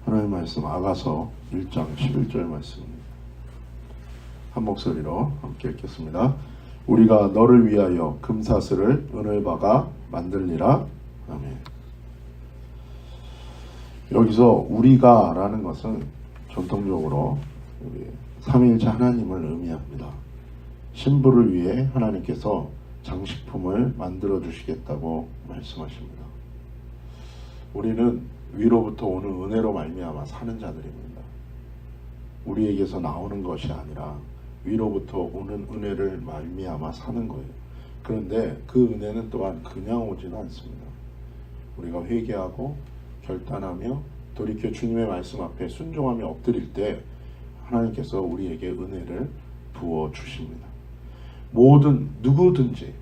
하나님 말씀 아가서 1장 11절 말씀입니다. 한 목소리로 함께 읽겠습니다. 우리가 너를 위하여 금사슬을 은을 박아 만들리라. 아멘. 여기서 우리가 라는 것은 전통적으로 우리 삼위일체 하나님을 의미합니다. 신부를 위해 하나님께서 장식품을 만들어 주시겠다고 말씀하십니다. 우리는 위로부터 오는 은혜로 말미암아 사는 자들입니다. 우리에게서 나오는 것이 아니라 위로부터 오는 은혜를 말미암아 사는 거예요. 그런데 그 은혜는 또한 그냥 오지는 않습니다. 우리가 회개하고 결단하며 돌이켜 주님의 말씀 앞에 순종하며 엎드릴 때 하나님께서 우리에게 은혜를 부어 주십니다. 모든 누구든지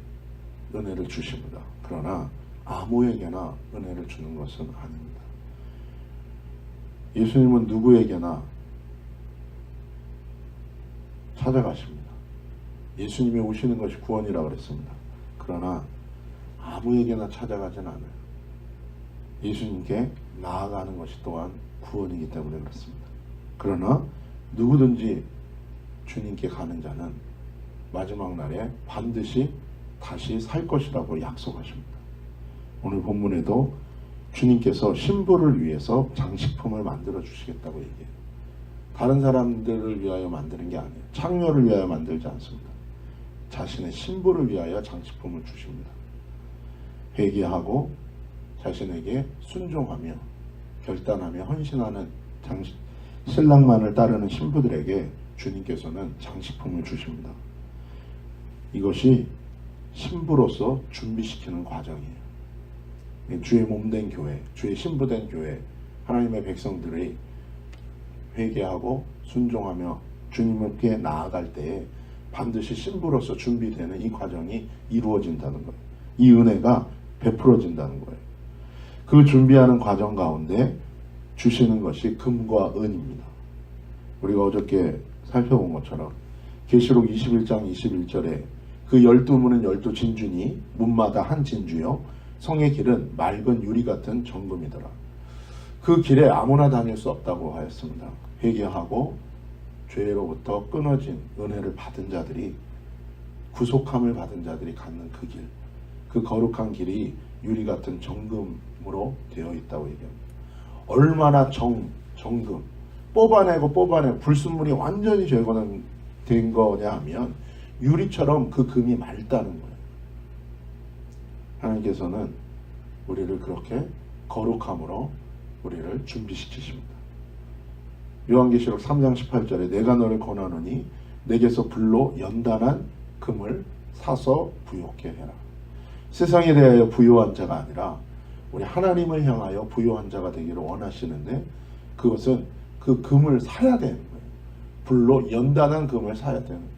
은혜를 주십니다. 그러나 아무에게나 은혜를 주는 것은 아닙니다. 예수님은 누구에게나 찾아가십니다. 예수님이 오시는 것이 구원이라고 그랬습니다. 그러나 아무에게나 찾아가진 않아요. 예수님께 나아가는 것이 또한 구원이기 때문에 그렇습니다. 그러나 누구든지 주님께 가는 자는 마지막 날에 반드시 다시 살 것이라고 약속하십니다. 오늘 본문에도 주님께서 신부를 위해서 장식품을 만들어 주시겠다고 얘기해요. 다른 사람들을 위하여 만드는 게 아니에요. 창녀를 위하여 만들지 않습니다. 자신의 신부를 위하여 장식품을 주십니다. 회개하고 자신에게 순종하며 결단하며 헌신하는 신랑만을 따르는 신부들에게 주님께서는 장식품을 주십니다. 이것이 신부로서 준비시키는 과정이에요. 주의 몸된 교회, 주의 신부된 교회, 하나님의 백성들이 회개하고 순종하며 주님께 나아갈 때에 반드시 신부로서 준비되는 이 과정이 이루어진다는 거예요. 이 은혜가 베풀어진다는 거예요. 그 준비하는 과정 가운데 주시는 것이 금과 은입니다. 우리가 어저께 살펴본 것처럼 계시록 21장 21절에 그 12문은 12진주니 문마다 한 진주요 성의 길은 맑은 유리 같은 정금이더라. 그 길에 아무나 다닐 수 없다고 하였습니다. 회개하고 죄로부터 끊어진 은혜를 받은 자들이, 구속함을 받은 자들이 갖는 그 길, 그 거룩한 길이 유리 같은 정금으로 되어 있다고 얘기합니다. 얼마나 정금 뽑아내고 불순물이 완전히 제거된 거냐 하면 유리처럼 그 금이 맑다는 거예요. 하나님께서는 우리를 그렇게 거룩함으로 우리를 준비시키십니다. 요한계시록 3장 18절에 내가 너를 권하노니 내게서 불로 연단한 금을 사서 부요케 해라. 세상에 대하여 부요한 자가 아니라 우리 하나님을 향하여 부요한 자가 되기를 원하시는데 그것은 그 금을 사야 되는 거예요. 불로 연단한 금을 사야 되는 거예요.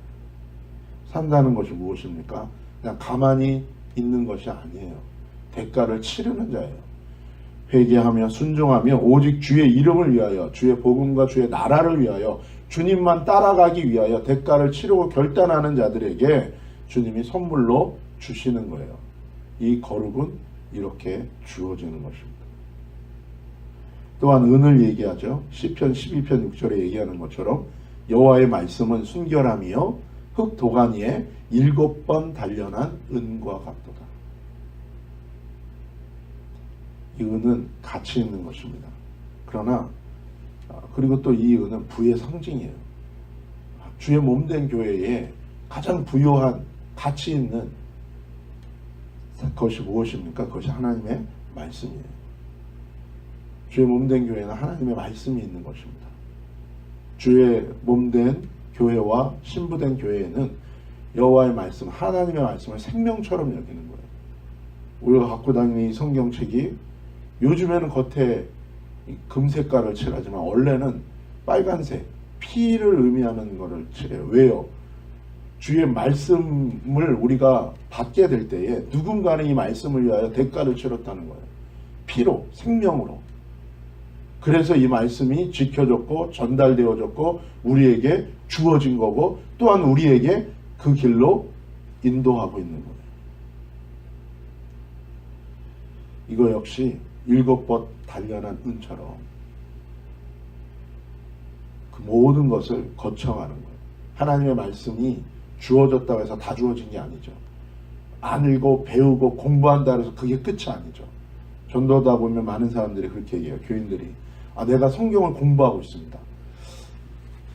산다는 것이 무엇입니까? 그냥 가만히 있는 것이 아니에요. 대가를 치르는 자예요. 회개하며 순종하며 오직 주의 이름을 위하여, 주의 복음과 주의 나라를 위하여, 주님만 따라가기 위하여 대가를 치르고 결단하는 자들에게 주님이 선물로 주시는 거예요. 이 거룩은 이렇게 주어지는 것입니다. 또한 은을 얘기하죠. 시편 12편 6절에 얘기하는 것처럼 여호와의 말씀은 순결함이요 흙 도가니에 7번 단련한 은과 같도다. 이 은은 가치 있는 것입니다. 그러나 그리고 또 이 은은 부의 상징이에요. 주의 몸된 교회에 가장 부요한 가치 있는 것이 무엇입니까? 그것이 하나님의 말씀이에요. 주의 몸된 교회는 하나님의 말씀이 있는 것입니다. 주의 몸된 교회와 신부된 교회에는 여호와의 말씀, 하나님의 말씀을 생명처럼 여기는 거예요. 우리가 갖고 다니는 이 성경책이 요즘에는 겉에 금색깔을 칠하지만 원래는 빨간색, 피를 의미하는 것을 칠해요. 왜요? 주의 말씀을 우리가 받게 될 때에 누군가는 이 말씀을 위하여 대가를 치렀다는 거예요. 피로, 생명으로. 그래서 이 말씀이 지켜졌고 전달되어졌고 우리에게 주어진 거고 또한 우리에게 그 길로 인도하고 있는 거예요. 이거 역시 7번 단련한 은처럼 모든 것을 거쳐가는 거예요. 하나님의 말씀이 주어졌다고 해서 다 주어진 게 아니죠. 알고 배우고 공부한다 해서 그게 끝이 아니죠. 전도하다 보면 많은 사람들이 그렇게 얘기해요. 교인들이 내가 성경을 공부하고 있습니다.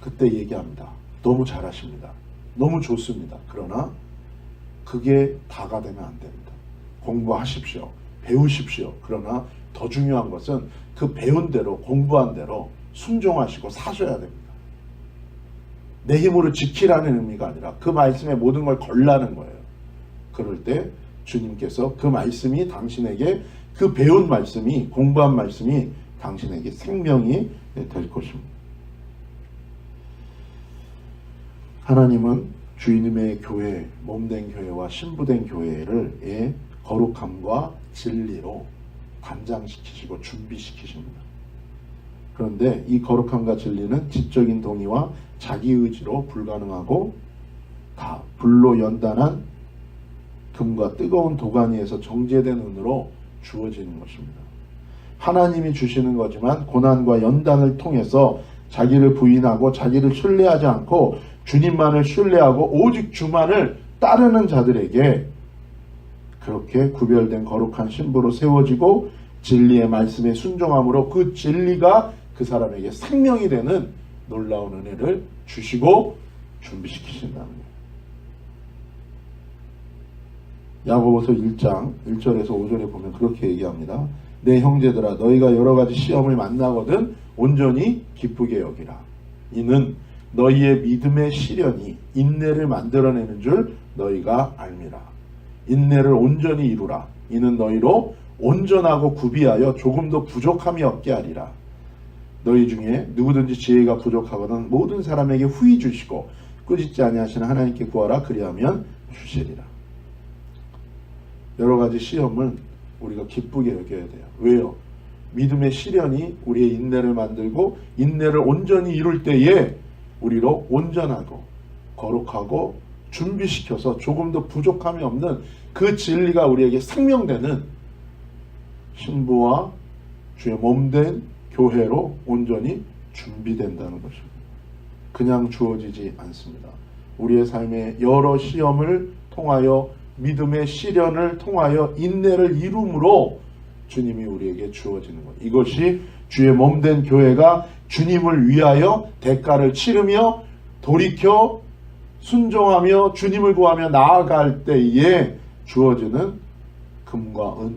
그때 얘기합니다. 너무 잘하십니다. 너무 좋습니다. 그러나 그게 다가 되면 안 됩니다. 공부하십시오. 배우십시오. 그러나 더 중요한 것은 그 배운 대로 공부한 대로 순종하시고 사셔야 됩니다. 내 힘으로 지키라는 의미가 아니라 그 말씀에 모든 걸 걸라는 거예요. 그럴 때 주님께서 그 말씀이 당신에게 그 배운 말씀이 공부한 말씀이 당신에게 생명이 될 것입니다. 하나님은 주님의 교회, 몸된 교회와 신부된 교회를 거룩함과 진리로 단장시키시고 준비시키십니다. 그런데 이 거룩함과 진리는 지적인 동의와 자기 의지로 불가능하고 다 불로 연단한 금과 뜨거운 도가니에서 정제된 은으로 주어지는 것입니다. 하나님이 주시는 거지만 고난과 연단을 통해서 자기를 부인하고 자기를 신뢰하지 않고 주님만을 신뢰하고 오직 주만을 따르는 자들에게 그렇게 구별된 거룩한 신부로 세워지고 진리의 말씀에 순종함으로 그 진리가 그 사람에게 생명이 되는 놀라운 은혜를 주시고 준비시키신다는 거예요. 야고보서 1장 1절에서 5절에 보면 그렇게 얘기합니다. 내 형제들아 너희가 여러 가지 시험을 만나거든 온전히 기쁘게 여기라. 이는 너희의 믿음의 시련이 인내를 만들어내는 줄 너희가 알미라. 인내를 온전히 이루라. 이는 너희로 온전하고 구비하여 조금도 부족함이 없게 하리라. 너희 중에 누구든지 지혜가 부족하거든 모든 사람에게 후히 주시고 꾸짖지 아니하시는 하나님께 구하라. 그리하면 주시리라. 여러 가지 시험은 우리가 기쁘게 여겨야 돼요. 왜요? 믿음의 시련이 우리의 인내를 만들고 인내를 온전히 이룰 때에 우리로 온전하고 거룩하고 준비시켜서 조금도 부족함이 없는 그 진리가 우리에게 생명되는 신부와 주의 몸된 교회로 온전히 준비된다는 것입니다. 그냥 주어지지 않습니다. 우리의 삶의 여러 시험을 통하여 믿음의 시련을 통하여 인내를 이룸으로 주님이 우리에게 주어지는 것. 이것이 주의 몸된 교회가 주님을 위하여 대가를 치르며 돌이켜 순종하며 주님을 구하며 나아갈 때에 주어지는 금과 은,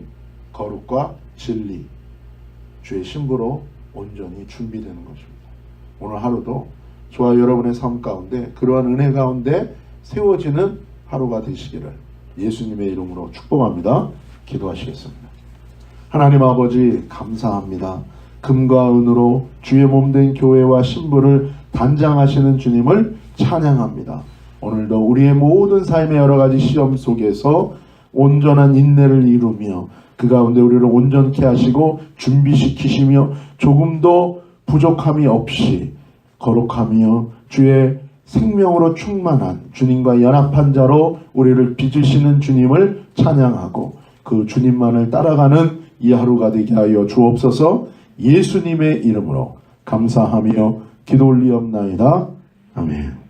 거룩과 진리, 주의 신부로 온전히 준비되는 것입니다. 오늘 하루도 저와 여러분의 삶 가운데 그러한 은혜 가운데 세워지는 하루가 되시기를 예수님의 이름으로 축복합니다. 기도하시겠습니다. 하나님 아버지 감사합니다. 금과 은으로 주의 몸된 교회와 신부를 단장하시는 주님을 찬양합니다. 오늘도 우리의 모든 삶의 여러 가지 시험 속에서 온전한 인내를 이루며 그 가운데 우리를 온전케 하시고 준비시키시며 조금도 부족함이 없이 거룩하며 주의 생명으로 충만한 주님과 연합한 자로 우리를 빚으시는 주님을 찬양하고 그 주님만을 따라가는 이 하루가 되게 하여 주옵소서. 예수님의 이름으로 감사하며 기도 올리옵나이다. 아멘.